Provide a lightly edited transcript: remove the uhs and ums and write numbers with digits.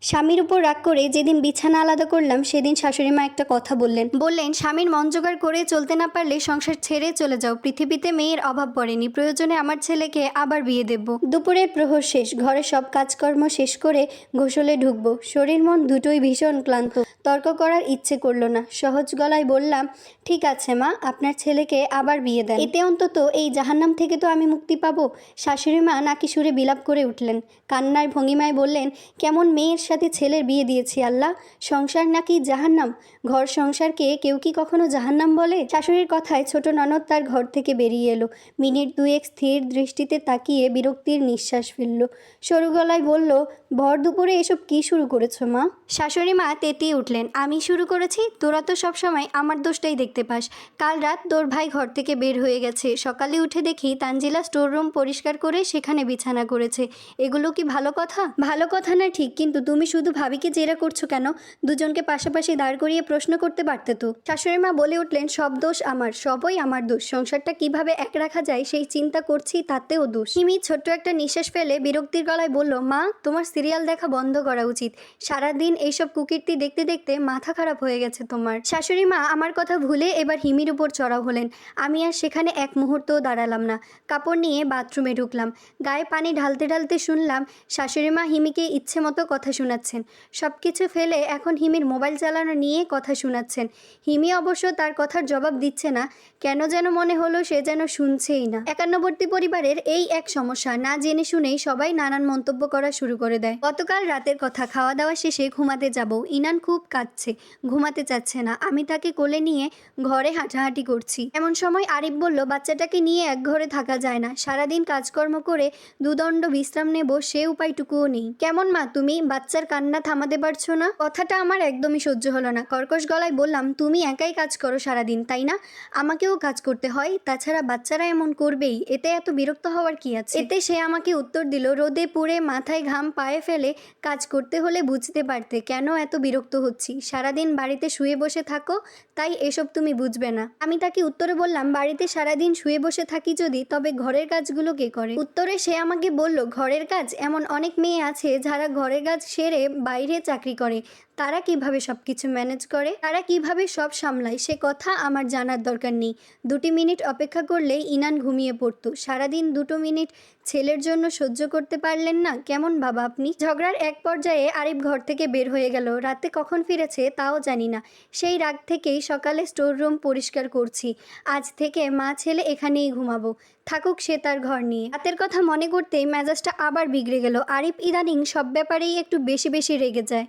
স্বামীর উপর রাগ করে যেদিন বিছানা আলাদা করলাম সেদিন শাশুড়ি মা একটা কথা বললেন স্বামীর মন জোগাড় করে চলতে না পারলে সংসার ছেড়ে চলে যাও, পৃথিবীতে মেয়ের অভাব পড়েনি, প্রয়োজনে আমার ছেলেকে আবার বিয়ে দেব। দুপুরের প্রহর শেষ, ঘরে সব কাজকর্ম শেষ করে গোসলে ঢুকবো। শরীর মন দুটোই ভীষণ ক্লান্ত, তর্ক করার ইচ্ছে করলো না। সহজ গলায় বললাম, ঠিক আছে মা, আপনার ছেলেকে আবার বিয়ে দেন, এতে অন্তত এই জাহান্নাম থেকে তো আমি মুক্তি পাবো। শাশুড়ি মা নাকি সুরে বিলাপ করে উঠলেন, কান্নার ভঙ্গিমায় বললেন, কেমন মেয়ের সাথে ছেলের বিয়ে দিয়েছি আল্লাহ, সংসার নাকি জাহান্নাম? ঘর সংসারকে কেউ কি কখনো জাহান্নাম বলে? শাশুড়ির কথায় ছোট ননদ তার ঘর থেকে বেরিয়ে এলো, মিনিট দুয়েক স্থির দৃষ্টিতে তাকিয়ে বিরক্তির নিঃশ্বাস ফেলল। সরু গলায় বলল, ভর দুপুরে এসব কি শুরু করেছো মা? শাশুড়ি মা তেতিয়ে উঠলেন, আমি শুরু করেছি? তোরা তো সবসময় আমার দোষটাই দেখতে পাস। কাল রাত তোর ভাই ঘর থেকে বের হয়ে গেছে, সকালে উঠে দেখি তানজিলা স্টোর রুম পরিষ্কার করে সেখানে বিছানা করেছে। এগুলো কি ভালো কথা? ভালো কথা না ঠিক, কিন্তু তুমি শুধু ভাবিকে জেরা করছো কেন? দুজনকে পাশাপাশি দাঁড় করিয়ে প্রশ্ন করতে পারতে তো। শাশুড়ি মা বলে উঠলেন, সব দোষ আমার, সবই আমার দোষ। সংসারটা কিভাবে এক রাখা যায় সেই চিন্তা করছি, তাতেও দোষ। হিমি ছোট্ট একটা নিঃশ্বাস ফেলে বিরক্তির গলায় বলল, মা, তোমার সিরিয়াল দেখা বন্ধ করা উচিত। সারাদিন এইসব কুকীর্তি দেখতে দেখতে মাথা খারাপ হয়ে গেছে তোমার। শাশুড়ি মা আমার কথা ভুলে এবার হিমির উপর চড়াও হলেন। আমি আর সেখানে এক মুহূর্তও দাঁড়ালাম না, কাপড় নিয়ে বাথরুমে ঢুকলাম। গায়ে পানি ঢালতে ঢালতে শুনলাম শাশুড়ি মা হিমিকে ইচ্ছে মতো কথা শোনাচ্ছেন। সব কিছু ফেলে এখন হিমির মোবাইল চালানো নিয়ে কথা শোনাচ্ছেন। হিমি অবশ্য তার কথার জবাব দিচ্ছে না, কেন যেন মনে হলো সে যেন শুনছেই না। একান্নবর্তী পরিবারের এই এক সমস্যা, না জেনে শুনেই সবাই নানান মন্তব্য করা শুরু করে দেয়। গতকাল রাতের কথা, খাওয়া দাওয়া শেষে ঘুমাতে যাব। ইনান খুব কাঁদছে, ঘুমাতে চাচ্ছে না। আমি তাকে কোলে নিয়ে ঘরে হাঁটাহাঁটি করছি। এমন সময় আরিফ বলল, বাচ্চাটাকে নিয়ে এক ঘরে থাকা যায় না, সারাদিন কাজকর্ম করে দুদণ্ড বিশ্রাম নেব সে উপায়টুকুও নেই। কেমন মা তুমি, বাচ্চার কান্না থামাতে পারছো না? কথাটা আমার একদমই সহ্য হলো না। কর্কশ গলায় বললাম, তুমি একাই কাজ করো সারাদিন, তাই না? আমাকেও কাজ করতে হয়, তাছাড়া বাচ্চারা এমন করবেই, এতে এত বিরক্ত হওয়ার কি আছে? এতে সে আমাকে উত্তর দিল, রোদে পুড়ে মাথায় ঘাম পায়ে ফেলে কাজ করতে হলে বুঝতে পারতে কেন এত বিরক্ত হচ্ছি। সারাদিন বাড়িতে শুয়ে বসে থাকো, তাই এসব তুমি বুঝবে না। আমি তাকে উত্তরে বললাম, বাড়িতে সারাদিন শুয়ে বসে থাকি যদি, তবে ঘরের কাজগুলো কে করে? উত্তরে সে আমাকে বলল, ঘরের কাজ এমন অনেক মেয়ে আছে যারা ঘরের কাজ সেরে বাইরে চাকরি করে, তারা কিভাবে সব কিছু ম্যানেজ করে, তারা কিভাবে সব সামলায় সে কথা আমার জানার দরকার নেই। 2 মিনিট অপেক্ষা করলেই ইনান ঘুমিয়ে পড়তো। সারাদিন 2 মিনিট ছেলের জন্য সহ্য করতে পারলেন না? কেমন বাবা আপনি? ঝগড়ার এক পর্যায়ে আরিফ ঘর থেকে বের হয়ে গেল। রাতে কখন ফিরেছে তাও জানি না। সেই রাগ থেকেই সকালে স্টোর রুম পরিষ্কার করছি। আজ থেকে মা ছেলে এখানেই ঘুমাবো, থাকুক সে তার ঘর নিয়ে। রাতের কথা মনে করতেই মেজাজটা আবার বিগড়ে গেল। আরিফ ইদানিং সব ব্যাপারেই একটু বেশি বেশি রেগে যায়।